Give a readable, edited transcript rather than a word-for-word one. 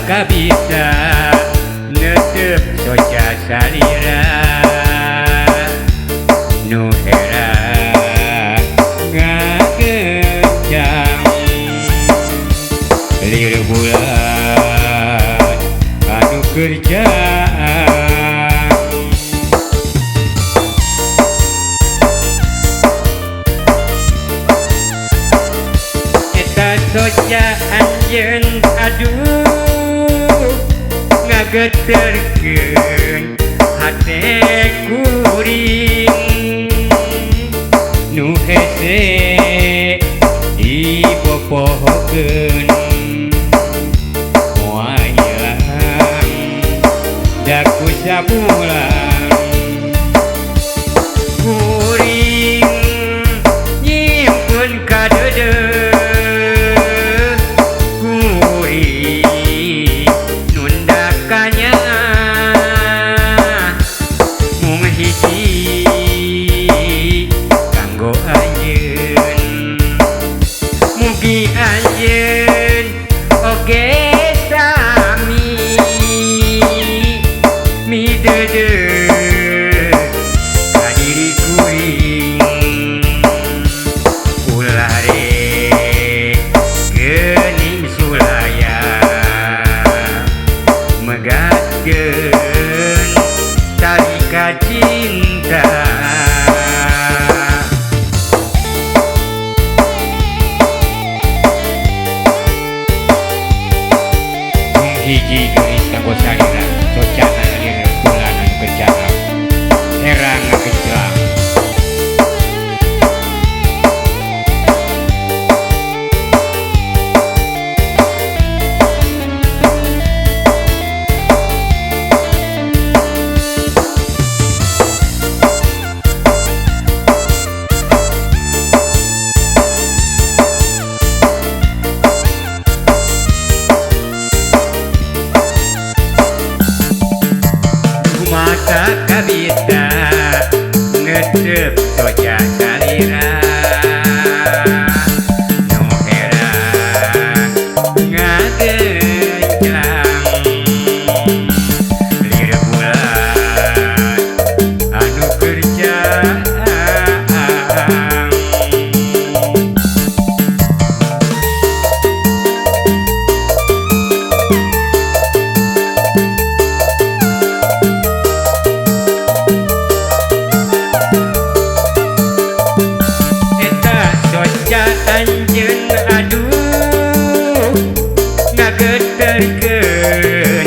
kabisa netep soca salira nu hera ngagencang lir bulan anu kerjaan eta soca anjeun aduh ngageterkeun hate kuring nu hese dipopohokeun moal ilang daku sabulan kuring nyimpen kadeudeung kuring nundakanya mung hiji kanggo anjeun mugi anjeun oge sami mideudeut ka diri kuring ulare geuning sulaya megatkeun tali kacinta hiji geulis kanggo salira socangan lir bulan anu kerjaan herang ngagecelang mata kabita netep soca salira nu hera ngagenclang lir bulan anu kerjaan anjeun aduh ngageterkeun